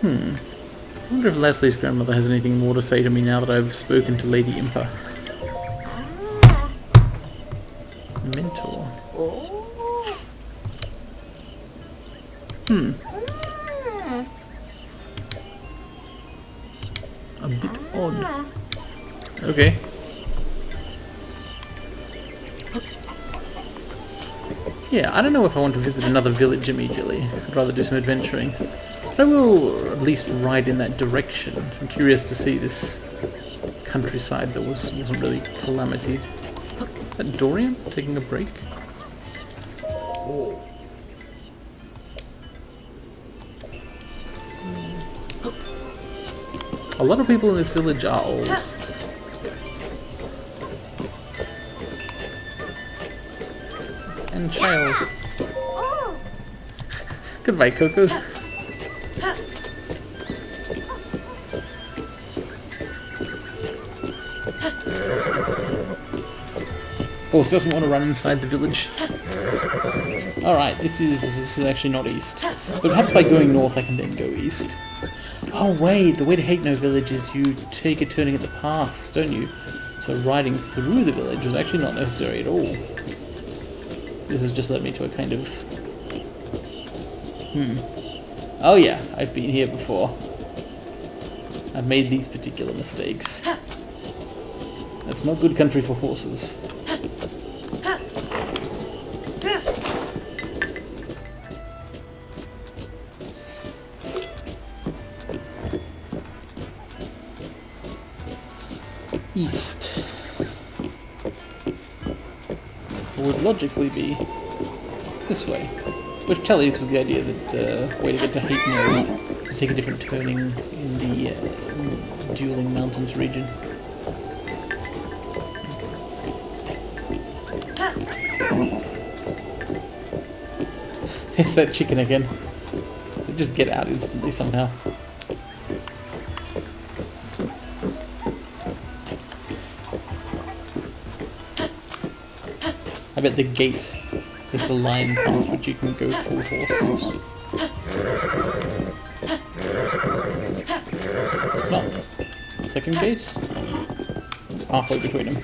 I wonder if Leslie's grandmother has anything more to say to me now that I've spoken to Lady Impa. Mentor. A bit odd. Okay. Yeah, I don't know if I want to visit another village immediately. I'd rather do some adventuring. But I will at least ride in that direction. I'm curious to see this countryside that wasn't really calamitied. Is that Dorian taking a break? A lot of people in this village are old. And child. Goodbye, Coco. Horse doesn't want to run inside the village. Alright, this is actually not east. But perhaps by going north I can then go east. Oh wait, the way to Hateno village is you take a turning at the pass, don't you? So riding through the village was actually not necessary at all. This has just led me to a kind of... Oh yeah, I've been here before. I've made these particular mistakes. That's not good country for horses. East would logically be this way, which tallies with the idea that the way to get to Hateno is to take a different turning in the Dueling Mountains region. It's that chicken again. They just get out instantly somehow. I bet the gate is the line past which you can go full horse. It's not. Second gate? Halfway between them.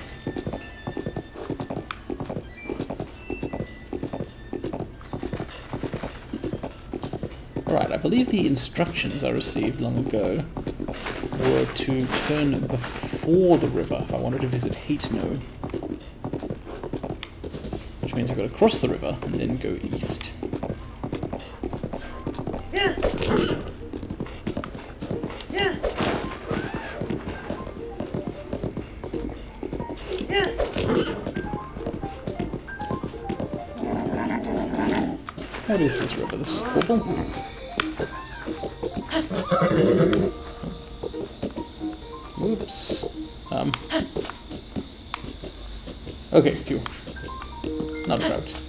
Right, I believe the instructions I received long ago were to turn before the river if I wanted to visit Hateno. Which means I've got to cross the river and then go east. What is this river? The Squabble? Oops. Okay, phew. Not a drought.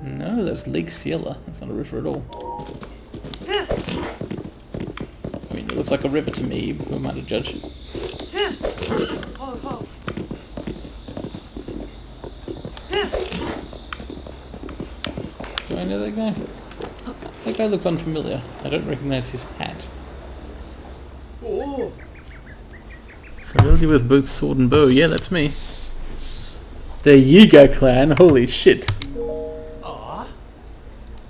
No, that's Lake Ciela. That's not a river at all. I mean, it looks like a river to me. Who am I to judge? Do I know that guy? That guy looks unfamiliar. I don't recognize his hat. Familiar with both sword and bow. Yeah, that's me. The Yiga clan. Holy shit.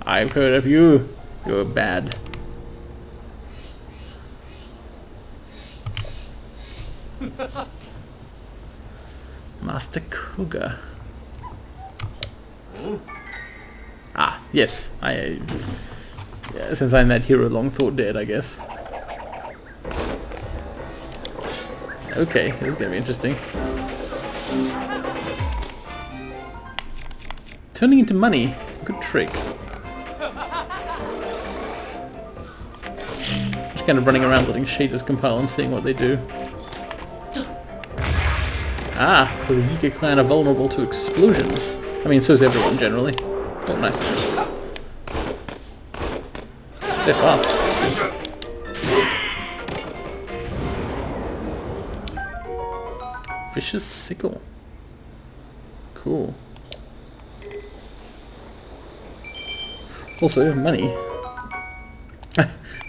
I've heard of you. You're bad. Master Kuga. Ah, yes. Yeah, since I'm that hero long thought dead, I guess. Okay, this is gonna be interesting. Turning into money. Good trick. Just kind of running around letting shaders compile and seeing what they do. Ah, so the Yiga clan are vulnerable to explosions. I mean, so's everyone generally. Oh, nice. They're fast. Vicious sickle. Cool. Also, money.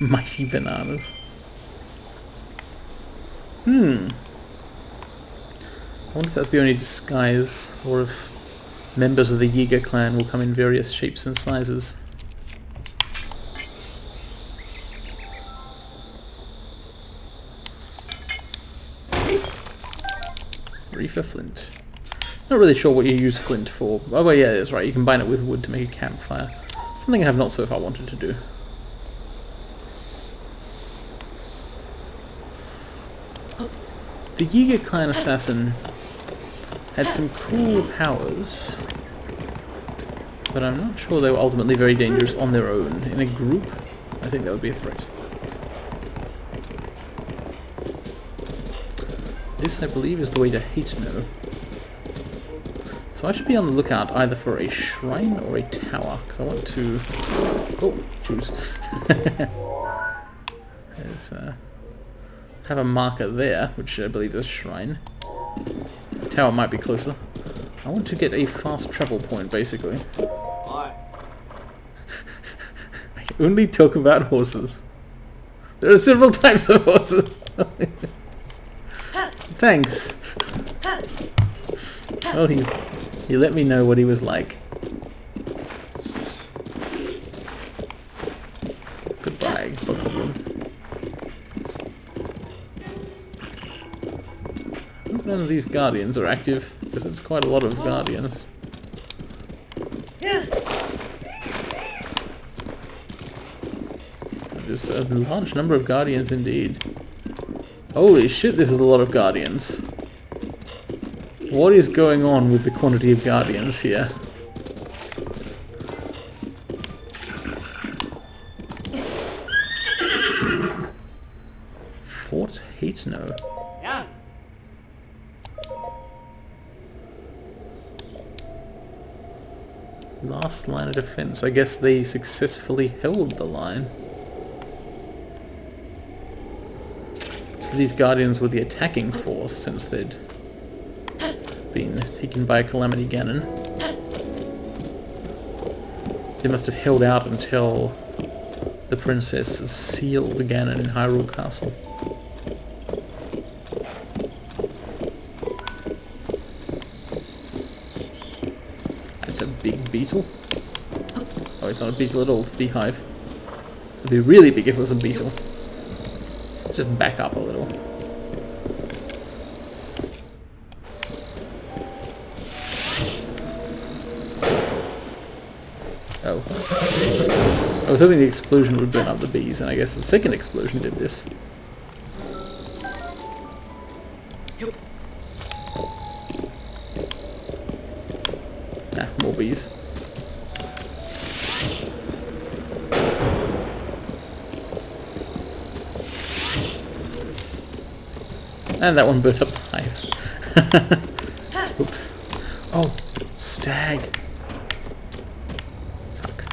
Mighty bananas. I wonder if that's the only disguise, or if members of the Yiga clan will come in various shapes and sizes. Reefer flint. Not really sure what you use flint for. Oh well, yeah, that's right. You combine it with wood to make a campfire. Something I have not so far wanted to do. The Yiga clan assassin had some cool powers, but I'm not sure they were ultimately very dangerous on their own. In a group, I think that would be a threat. This, I believe, is the way to Hateno. So I should be on the lookout either for a shrine or a tower, because I want to... Oh, choose. There's, have a marker there, which I believe is a shrine. The tower might be closer. I want to get a fast travel point, basically. Why? I only talk about horses. There are several types of horses. Thanks. Well, he let me know what he was like. Goodbye, Bokoblin. I hope none of these guardians are active, because it's quite a lot of guardians. There's a large number of guardians indeed. Holy shit, this is a lot of guardians. What is going on with the quantity of guardians here? Fort Hateno. Yeah. Last line of defense. I guess they successfully held the line. So these guardians were the attacking force since they'd been taken by a Calamity Ganon. They must have held out until the princess sealed Ganon in Hyrule Castle. That's a big beetle. Oh, it's not a beetle at all, it's a beehive. It'd be really big if it was a beetle. Just back up a little. Oh. I was hoping the explosion would burn up the bees, and I guess the second explosion did this. Ah, more bees. And that one burnt up the hive. Oops. Oh, stag. Fuck.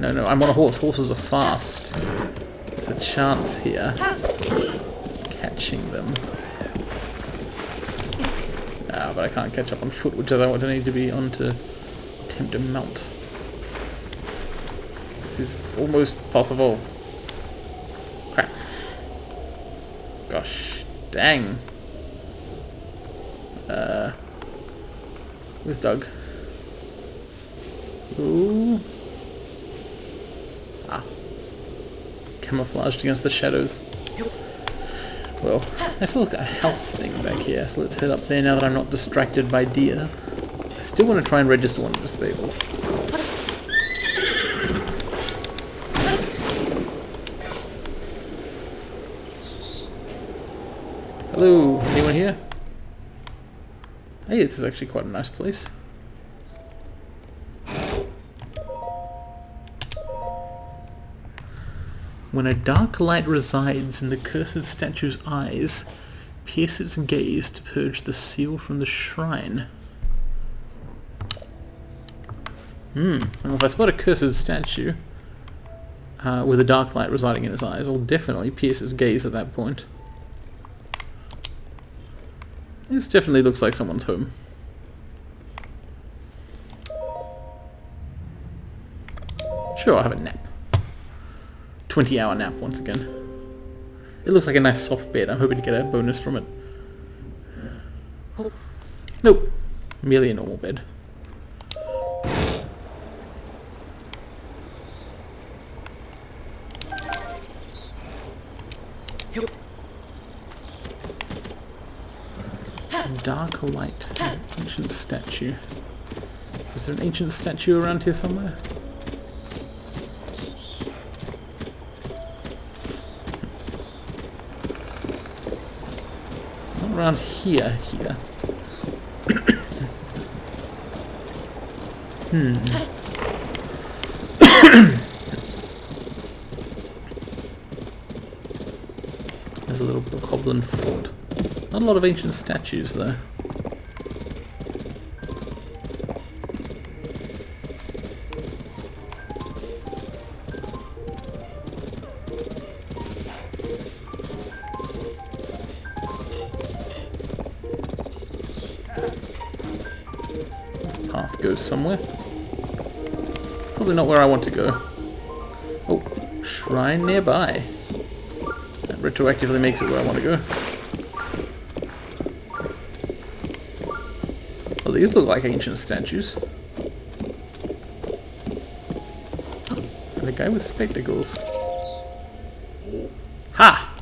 No, I'm on a horse. Horses are fast. There's a chance here. Catching them. Ah, but I can't catch up on foot, which I want to need to be on to attempt to mount. This is almost possible. Crap. Gosh. Dang. Where's Doug? Ooh. Ah. Camouflaged against the shadows. Well, I still got a house thing back here, so let's head up there now that I'm not distracted by deer. I still want to try and register one of the stables. Hello, anyone here? Hey, this is actually quite a nice place. When a dark light resides in the cursed statue's eyes, pierce its gaze to purge the seal from the shrine. And if I spot a cursed statue with a dark light residing in its eyes, I'll definitely pierce its gaze at that point. This definitely looks like someone's home. Sure, I'll have a nap. 20-hour nap once again. It looks like a nice soft bed. I'm hoping to get a bonus from it. Nope. Merely a normal bed. Dark light. Ancient statue. Is there an ancient statue around here somewhere? Not around here. There's a little bokoblin fort. Not a lot of ancient statues though. This path goes somewhere. Probably not where I want to go. Oh, shrine nearby. That retroactively makes it where I want to go. Well, these look like ancient statues. And a guy with spectacles. Ha!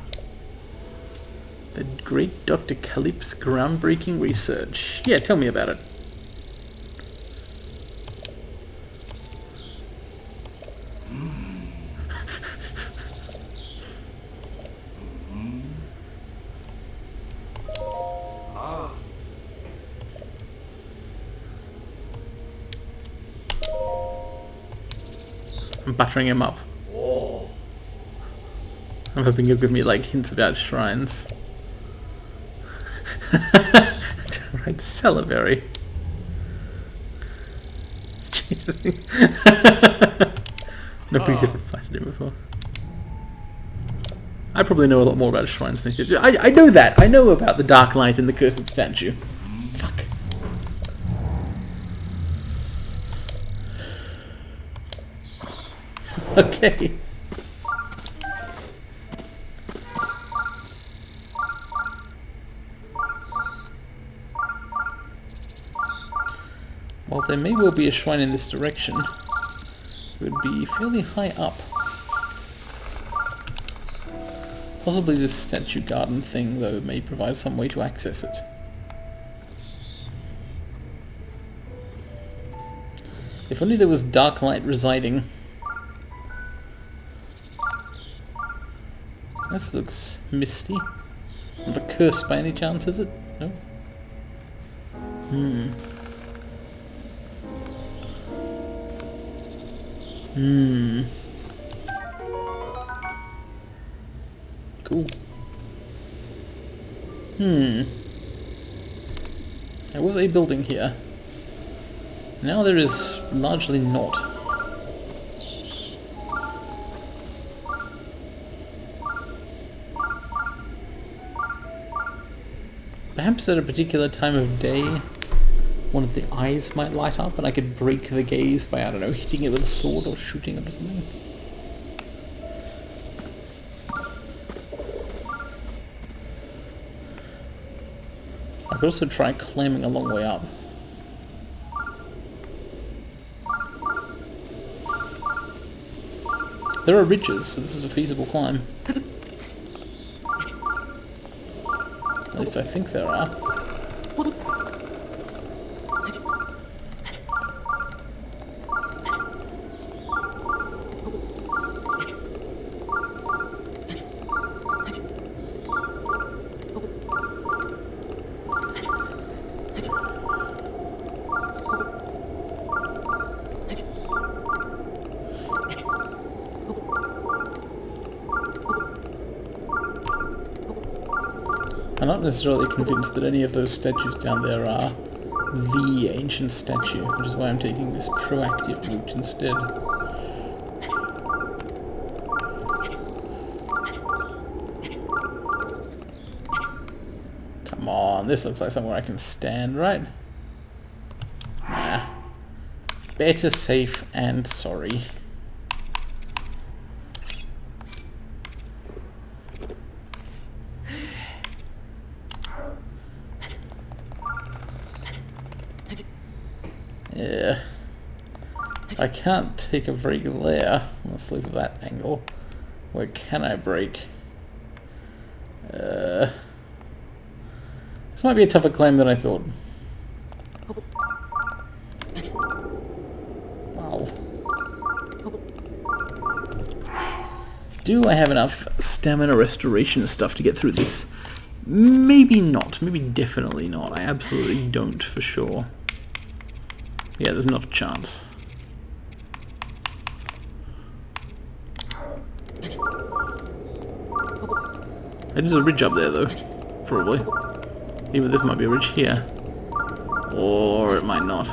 The great Dr. Calip's groundbreaking research. Yeah, tell me about it. I'm buttering him up. I'm hoping he'll give me like hints about shrines. Right, Salaberry. Nobody's ever fighted him before. I probably know a lot more about shrines than he did. I know that! I know about the dark light and the cursed statue. Fuck. Okay. While there may well be a shrine in this direction, it would be fairly high up. Possibly this statue garden thing, though, may provide some way to access it. If only there was dark light residing. This looks misty. Not a curse by any chance, is it? No? Cool. There was a building here. Now there is largely not. Perhaps at a particular time of day, one of the eyes might light up and I could break the gaze by, I don't know, hitting it with a sword or shooting it or something. I could also try climbing a long way up. There are ridges, so this is a feasible climb. At least I think there are. I'm not necessarily convinced that any of those statues down there are the ancient statue, which is why I'm taking this proactive route instead. Come on, this looks like somewhere I can stand, right? Nah. Better safe and sorry. I can't take a break there. Let's look at that angle. Where can I break? This might be a tougher climb than I thought. Wow. Do I have enough stamina restoration stuff to get through this? Maybe not. Maybe definitely not. I absolutely don't for sure. Yeah, there's not a chance. There's a ridge up there though, probably. Even this might be a ridge here. Or it might not.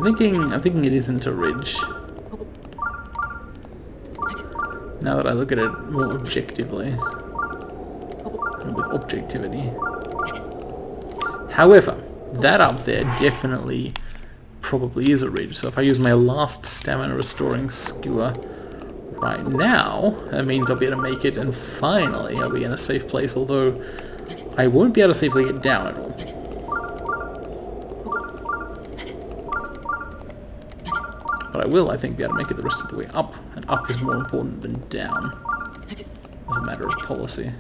I'm thinking it isn't a ridge. Now that I look at it more objectively. And with objectivity. However, that up there definitely probably is a ridge. So if I use my last stamina restoring skewer right now, that means I'll be able to make it, and finally I'll be in a safe place, although I won't be able to safely get down at all. But I will, I think, be able to make it the rest of the way up, and up is more important than down, as a matter of policy.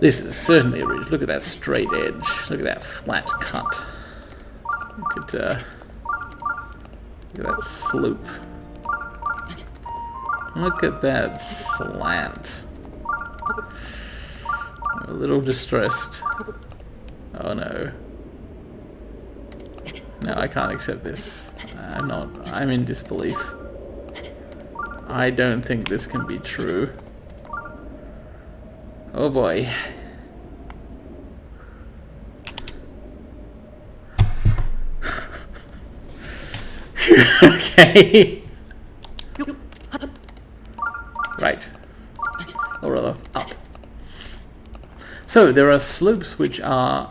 This is certainly a ridge. Look at that straight edge. Look at that flat cut. Look at that slope. Look at that slant. I'm a little distressed. Oh no. No, I can't accept this. I'm in disbelief. I don't think this can be true. Oh boy. Okay. Right. Or rather, up. So, there are slopes which are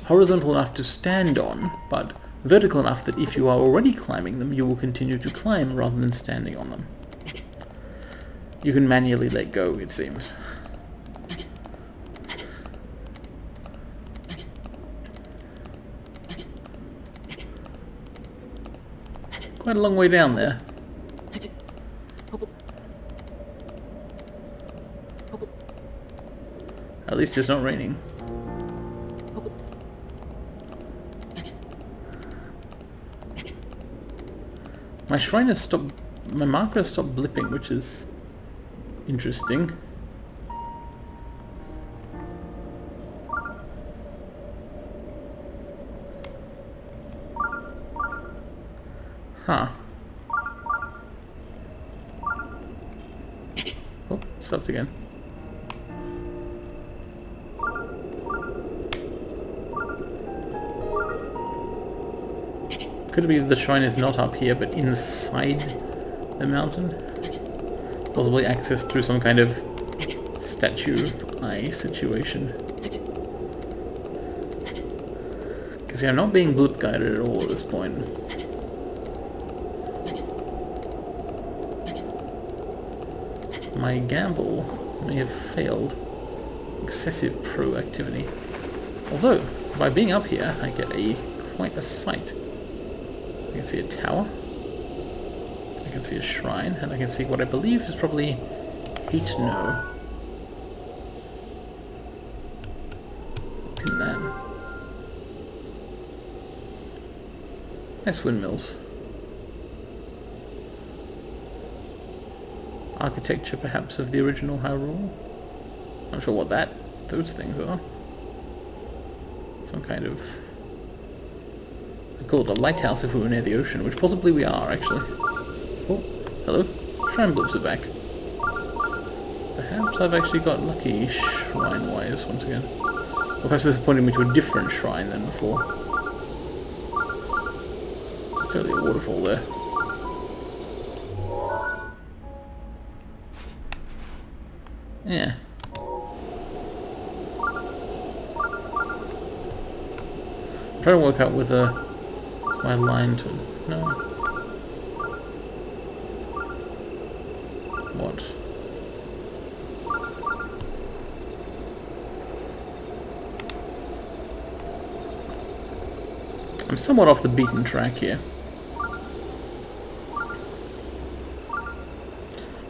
horizontal enough to stand on, but vertical enough that if you are already climbing them, you will continue to climb rather than standing on them. You can manually let go, it seems. Quite a long way down there. At least it's not raining. My shrine has stopped, my marker has stopped blipping, which is interesting. Huh. Oh, stopped again. Could it be that the shrine is not up here, but inside the mountain? Possibly accessed through some kind of statue of eye situation. Because I'm not being blip guided at all at this point. My gamble may have failed. Excessive proactivity. Although, by being up here, I get quite a sight. I can see a tower, I can see a shrine, and I can see what I believe is probably Hateno. Pin that. Nice windmills. Architecture, perhaps, of the original Hyrule. Not sure what those things are. Some kind of... called a lighthouse if we were near the ocean, which possibly we are, actually. Oh, hello. Shrine blips are back. Perhaps I've actually got lucky shrine-wise once again. Or perhaps this is pointing me to a different shrine than before. There's totally a waterfall there. Yeah. Try to work out whether my line to... No. What? I'm somewhat off the beaten track here.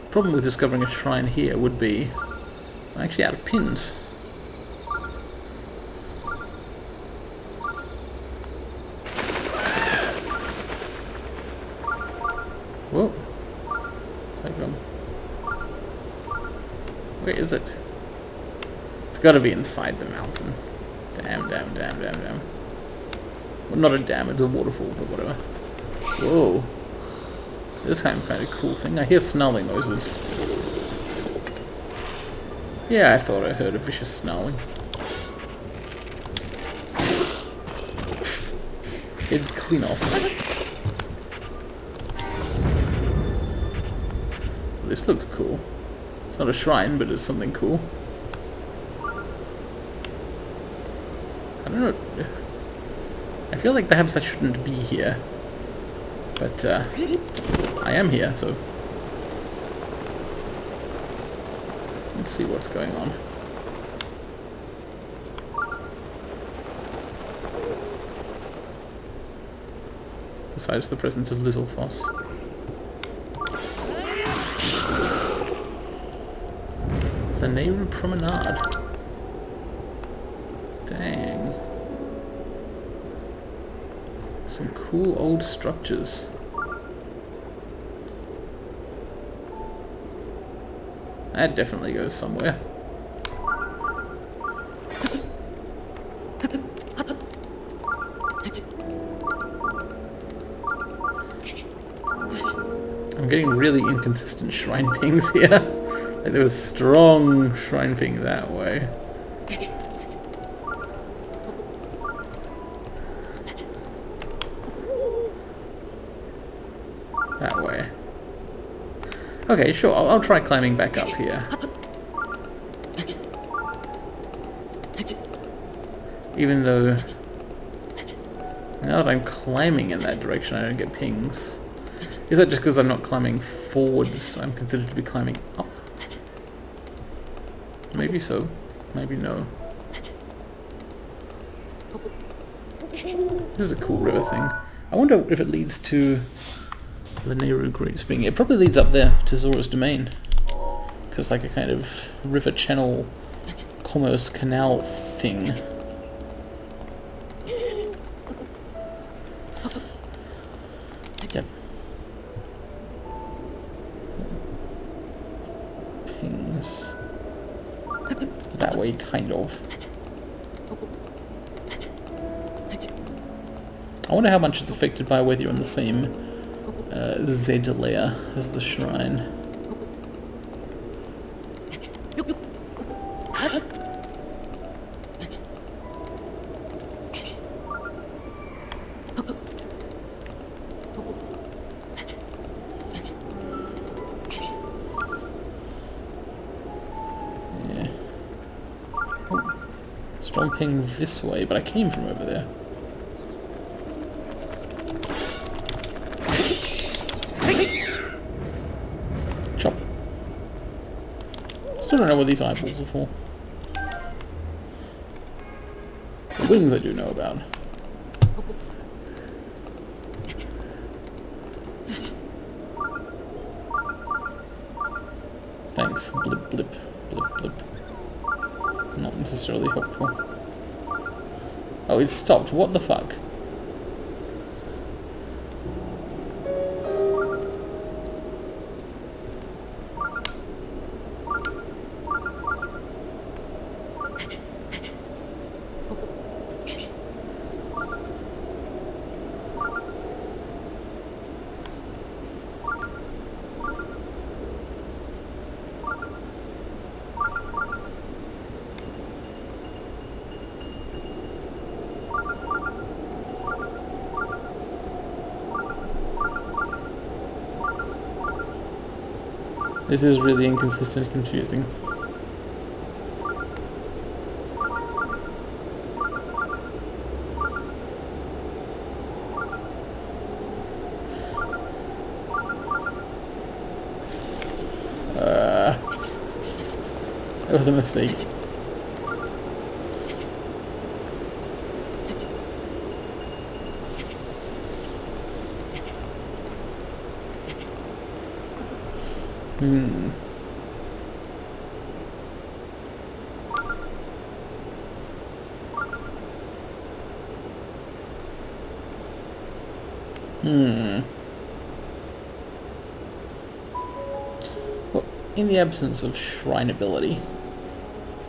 Problem with discovering a shrine here would be I'm actually out of pins. Whoa. Where is it? It's gotta be inside the mountain. Damn. Well, not a dam, it's a waterfall, but whatever. Whoa. This kind of cool thing. I hear snarling noises. Yeah, I thought I heard a vicious snarling. Head clean off. This looks cool. It's not a shrine, but it's something cool. I don't know. I feel like perhaps I shouldn't be here. But, I am here, so... Let's see what's going on. Besides the presence of Lizzlefoss. The Nehru Promenade. Dang. Some cool old structures. That definitely goes somewhere. I'm getting really inconsistent shrine pings here. Like there was strong shrine ping that way. That way. Okay, sure, I'll try climbing back up here. Even though... Now that I'm climbing in that direction, I don't get pings. Is that just because I'm not climbing forwards? I'm considered to be climbing up? Maybe so. Maybe no. This is a cool river thing. I wonder if it leads to the Nehru Great Spring. It probably leads up there to Zora's Domain. Because like a kind of river channel commerce canal thing. Yep. Pings. That way, kind of. I wonder how much it's affected by whether you're on the same Z layer as the shrine. Yeah. Oh, strong ping this way, but I came from over there. Chop. Still don't know what these eyeballs are for. The wings I do know about. Thanks. Blip, blip, blip, blip. Not necessarily helpful. Oh, it stopped. What the fuck? This is really inconsistent and confusing. That was a mistake. Hmm. Well, in the absence of shrine ability,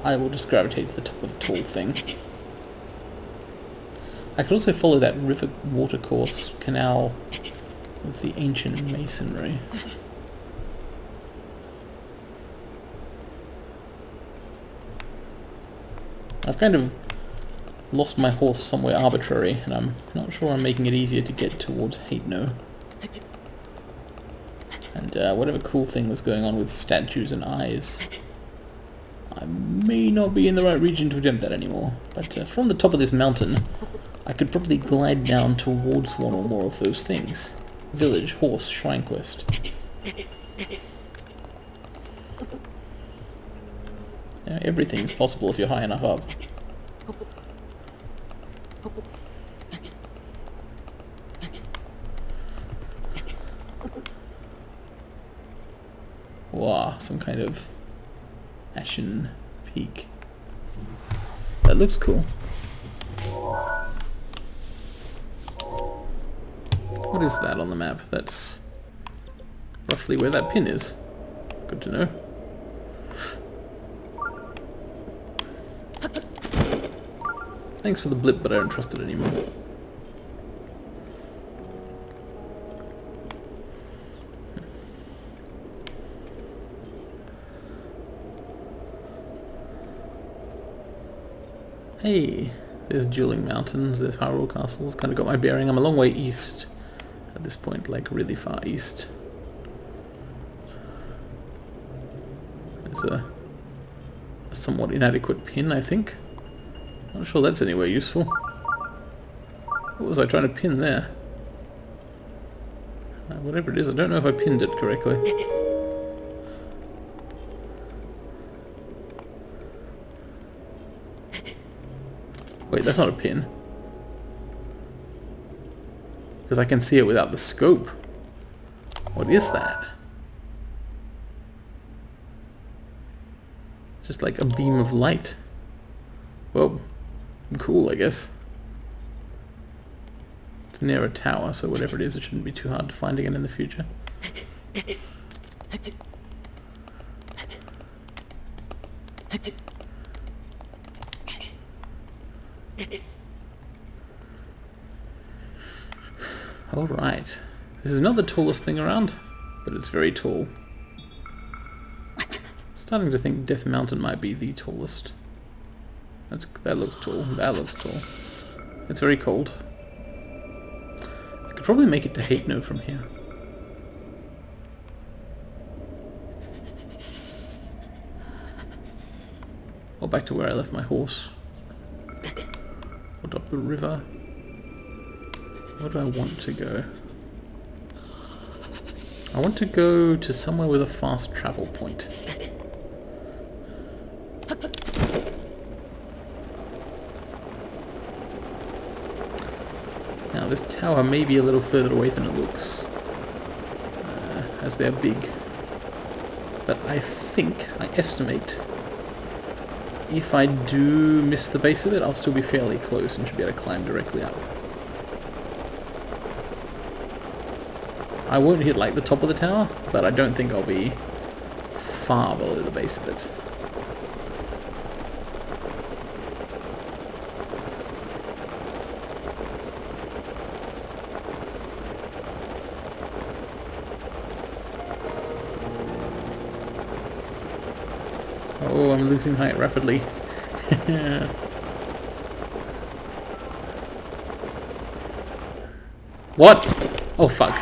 I will just gravitate to the top of a tall thing. I could also follow that river watercourse canal with the ancient masonry. I've kind of lost my horse somewhere arbitrary, and I'm not sure I'm making it easier to get towards Hateno. And whatever cool thing was going on with statues and eyes, I may not be in the right region to attempt that anymore. But from the top of this mountain, I could probably glide down towards one or more of those things. Village, horse, shrine quest. Everything's possible if you're high enough up. Wow, some kind of ashen peak. That looks cool. What is that on the map? That's roughly where that pin is. Good to know. Thanks for the blip, but I don't trust it anymore. Hey, there's Dueling Mountains, there's Hyrule Castles, kind of got my bearing. I'm a long way east at this point, like really far east. There's a somewhat inadequate pin, I think. Not sure that's anywhere useful. What was I trying to pin there? Whatever it is, I don't know if I pinned it correctly. Wait, that's not a pin. Because I can see it without the scope. What is that? It's just like a beam of light. Well, cool, I guess. It's near a tower, so whatever it is, it shouldn't be too hard to find again in the future. Alright. This is not the tallest thing around, but it's very tall. Starting to think Death Mountain might be the tallest. That looks tall. That looks tall. It's very cold. I could probably make it to Hateno from here. Or back to where I left my horse. Or up the river. Where do I want to go? I want to go to somewhere with a fast travel point. Now this tower may be a little further away than it looks, as they're big. But I estimate, if I do miss the base of it, I'll still be fairly close and should be able to climb directly up. I won't hit like the top of the tower, but I don't think I'll be far below the base of it. Oh, I'm losing height rapidly. What? Oh fuck.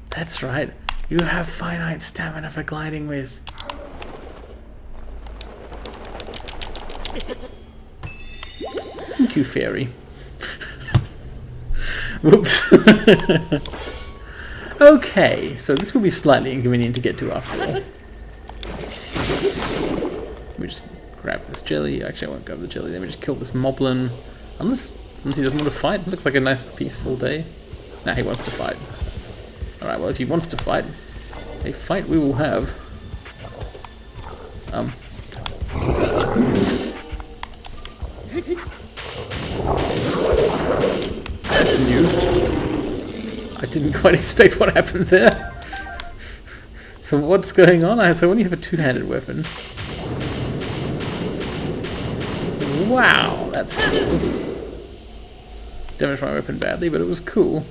That's right. You have finite stamina for gliding with. Thank you, fairy. Whoops. Okay, so this will be slightly inconvenient to get to after all. grab this jelly. Actually, I won't grab the jelly. Let me just kill this moblin. Unless he doesn't want to fight. It looks like a nice peaceful day. Nah, he wants to fight. Alright, well if he wants to fight, a fight we will have. That's new. I didn't quite expect what happened there. So what's going on? So when you have a two-handed weapon... Wow, that's cool. Damaged my weapon badly, but it was cool.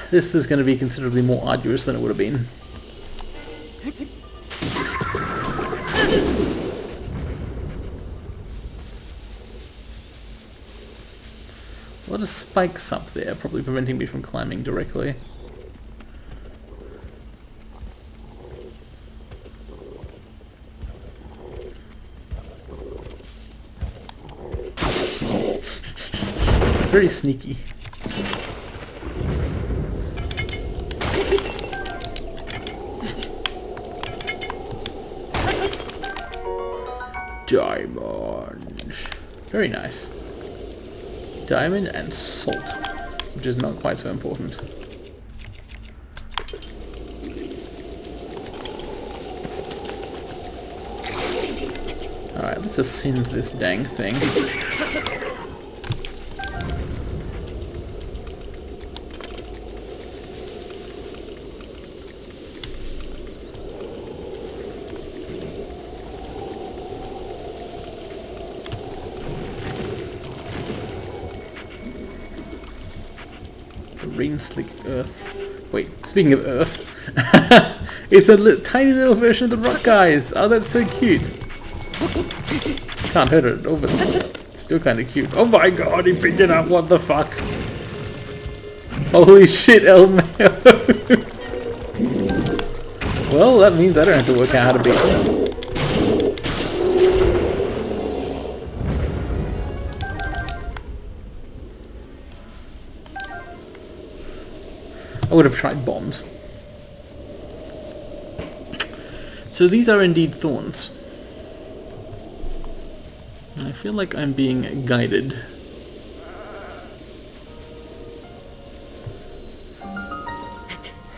This is going to be considerably more arduous than it would have been. A lot of spikes up there, probably preventing me from climbing directly. Very sneaky. Diamond. Very nice. Diamond and salt, which is not quite so important. Alright, let's ascend this dang thing. Green slick earth. Wait, speaking of earth, it's a tiny little version of the rock guys. Oh, that's so cute. Can't hurt it at all, but it's still kind of cute. Oh my god, he picked it up. What the fuck? Holy shit, Elmail. Well, that means I don't have to work out how to beat it. I would have tried bombs. So these are indeed thorns. I feel like I'm being guided.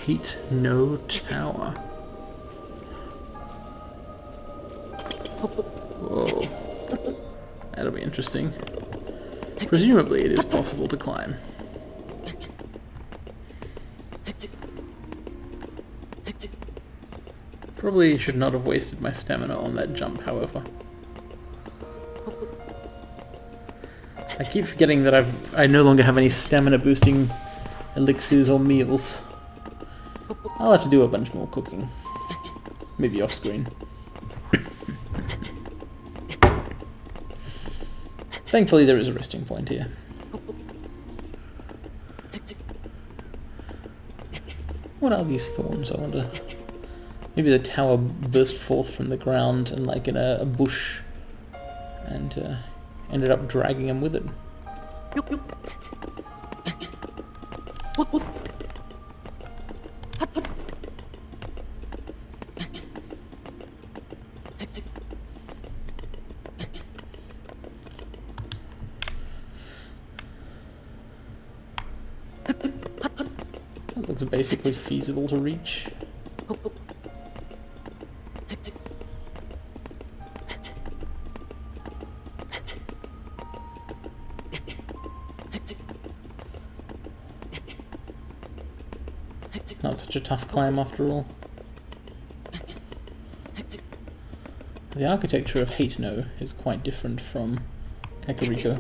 Hateno Tower. Whoa. That'll be interesting. Presumably it is possible to climb. Probably should not have wasted my stamina on that jump, however. I keep forgetting that I no longer have any stamina boosting elixirs or meals. I'll have to do a bunch more cooking. Maybe off screen. Thankfully there is a resting point here. What are these thorns, I wonder? Maybe the tower burst forth from the ground and like in a bush and ended up dragging him with it. That looks basically feasible to reach. Not such a tough climb after all. The architecture of Hateno is quite different from Kakariko.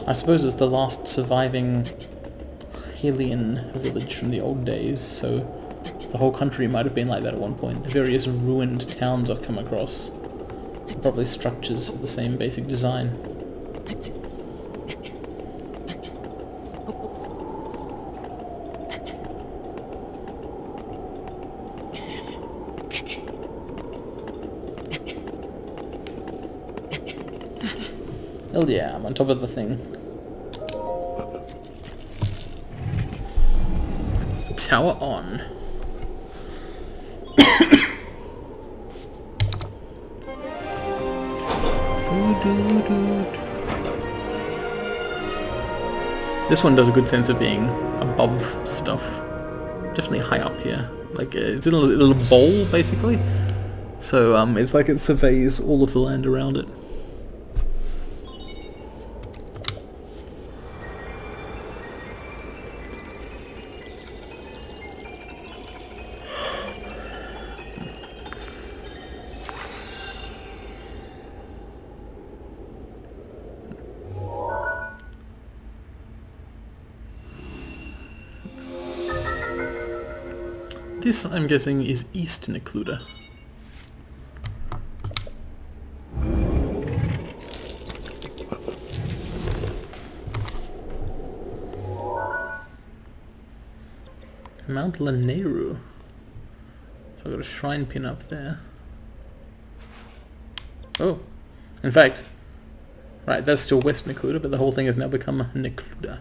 I suppose it's the last surviving Hylian village from the old days, so the whole country might have been like that at one point. The various ruined towns I've come across are probably structures of the same basic design. Hell yeah, I'm on top of the thing. Tower on. This one does a good sense of being above stuff. Definitely high up here. Like, it's in a little bowl, basically. So, it's like it surveys all of the land around it. This, I'm guessing, is East Necluda. Mount Lanayru. So I've got a shrine pin up there. Oh, in fact, right, that's still West Necluda, but the whole thing has now become Necluda.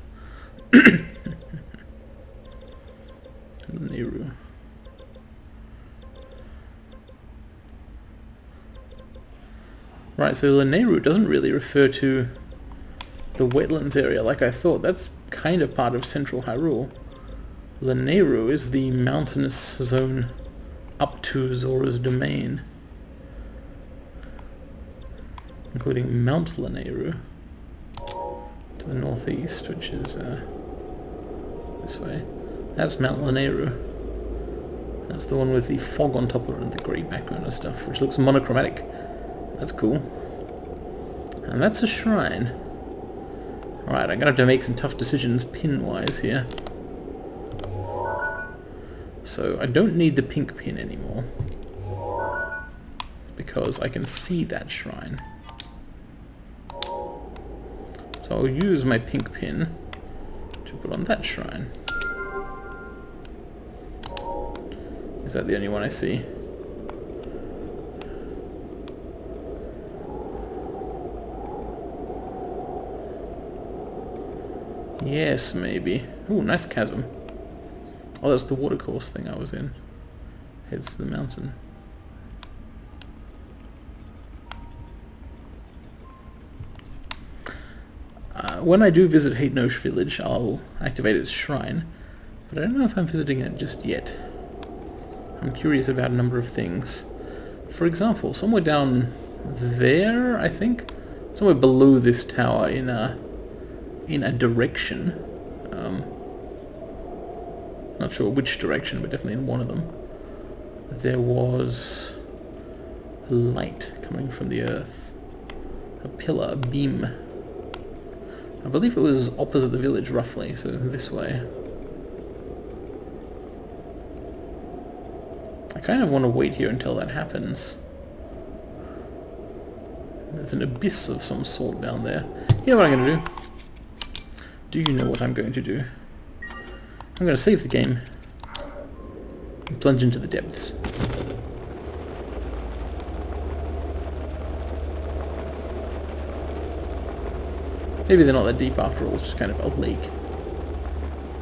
Lanayru. Right, so Lanayru doesn't really refer to the wetlands area like I thought. That's kind of part of central Hyrule. Lanayru is the mountainous zone up to Zora's domain, including Mount Lanayru to the northeast, which is this way. That's Mount Lanayru. That's the one with the fog on top of it and the grey background and stuff, which looks monochromatic. That's cool. And that's a shrine. Alright, I'm gonna have to make some tough decisions pin-wise here. So I don't need the pink pin anymore, because I can see that shrine. So I'll use my pink pin to put on that shrine. Is that the only one I see? Yes, maybe. Ooh, nice chasm. Oh, that's the watercourse thing I was in. Heads to the mountain. When I do visit Hateno village, I'll activate its shrine, but I don't know if I'm visiting it just yet. I'm curious about a number of things. For example, somewhere down there, I think, somewhere below this tower in a direction. Not sure which direction, but definitely in one of them. There was a light coming from the earth. A pillar, a beam. I believe it was opposite the village, roughly, so this way. I kind of want to wait here until that happens. There's an abyss of some sort down there. You know what I'm going to do? Do you know what I'm going to do? I'm going to save the game and plunge into the depths. Maybe they're not that deep after all, it's just kind of a lake.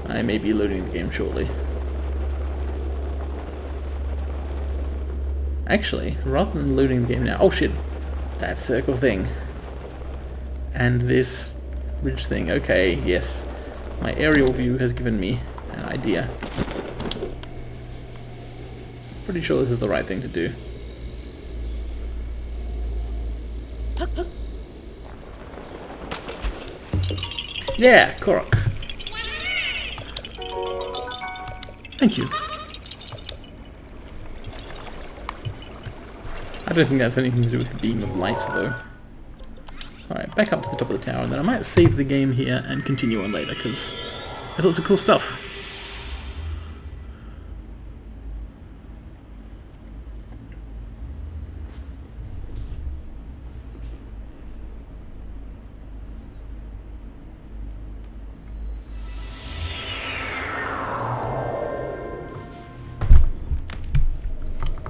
I may be loading the game shortly. Actually, rather than loading the game now... Oh shit! That circle thing. And this ridge thing. Okay, yes. My aerial view has given me an idea. Pretty sure this is the right thing to do. Yeah, Korok. Thank you. I don't think that's anything to do with the beam of light, though. Alright, back up to the top of the tower, and then I might save the game here and continue on later, because there's lots of cool stuff.